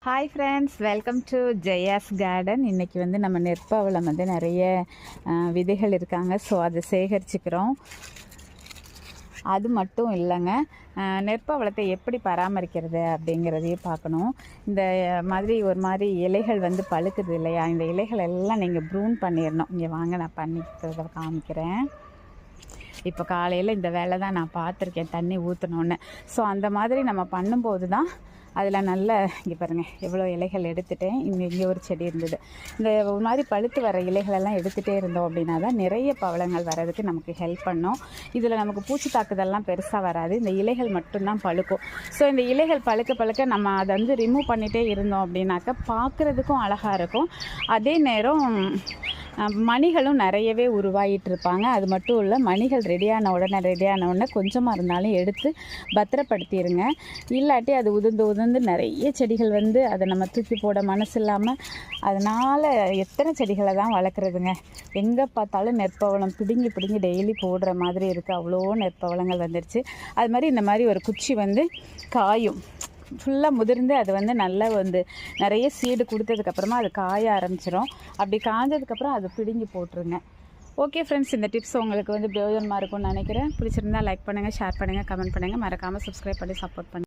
Hi friends, welcome to Jaya's garden. இன்றைக்கி வந்து நம்ம நெற்பவளம் வந்து நிறைய விதைகள் இருக்காங்க. ஸோ அதை சேகரிச்சுக்கிறோம். அது மட்டும் இல்லைங்க, நெற்பவளத்தை எப்படி பராமரிக்கிறது அப்படிங்கிறதையும் பார்க்கணும். இந்த மாதிரி ஒரு மாதிரி இலைகள் வந்து பழுக்குது இல்லையா, இந்த இலைகள் எல்லாம் நீங்கள் ப்ரூன் பண்ணிடணும். இங்கே வாங்க, நான் பண்ணிக்கிறத காமிக்கிறேன். இப்போ காலையில் இந்த வேலை தான் நான் பார்த்துருக்கேன், தண்ணி ஊற்றணுன்னு. ஸோ அந்த மாதிரி நம்ம பண்ணும்போது தான் அதில் நல்ல, இங்கே பாருங்கள் எவ்வளோ இலைகள் எடுத்துட்டேன். இங்கே ஒரு செடி இருந்தது. இந்த ஒரு மாதிரி பழுத்து வர இலைகளெல்லாம் எடுத்துகிட்டே இருந்தோம் அப்படின்னா தான் நிறைய பவளங்கள் வர்றதுக்கு நமக்கு ஹெல்ப் பண்ணும். இதில் நமக்கு பூச்சி தாக்குதல்லாம் பெருசாக வராது, இந்த இலைகள் மட்டும்தான் பழுக்கும். ஸோ இந்த இலைகள் பழுக்க பழுக்க நம்ம அதை வந்து ரிமூவ் பண்ணிகிட்டே இருந்தோம் அப்படின்னாக்கா பார்க்குறதுக்கும் அழகாக இருக்கும். அதே நேரம் மணிகளும் நிறையவே உருவாகிட்டு இருப்பாங்க. அது மட்டும் இல்லை, மணிகள் ரெடியான உடனே கொஞ்சமாக இருந்தாலும் எடுத்து பத்திரப்படுத்திடுங்க. இல்லாட்டி அது உதிர்ந்து நிறைய செடிகள் வந்து அதை நம்ம தூக்கி போட மனசு இல்லாமல், அதனால் எத்தனை செடிகளை தான் வளர்க்குறதுங்க. எங்கே பார்த்தாலும் நெற்பவளம் பிடுங்கி டெய்லி போடுற மாதிரி இருக்குது. அவ்வளோ நெற்பவளங்கள் வந்துடுச்சு. அது மாதிரி இந்த மாதிரி ஒரு குச்சி வந்து காயும் ஃபுல்லாக முதிர்ந்து அது வந்து நல்லா வந்து நிறைய சீடு கொடுத்ததுக்கப்புறமா அது காய ஆரம்பிச்சிடும். அப்படி காஞ்சதுக்கப்புறம் அதை பிடுங்கி போட்டுருங்க. ஓகே ஃப்ரெண்ட்ஸ், இந்த டிப்ஸ் உங்களுக்கு வந்து பிரயோஜனமாக இருக்கும்னு நினைக்கிறேன். பிடிச்சிருந்தா லைக் பண்ணுங்கள், ஷேர் பண்ணுங்கள், கமெண்ட் பண்ணுங்கள். மறக்காமல் சப்ஸ்கிரைப் பண்ணி சப்போர்ட் பண்ணுங்கள்.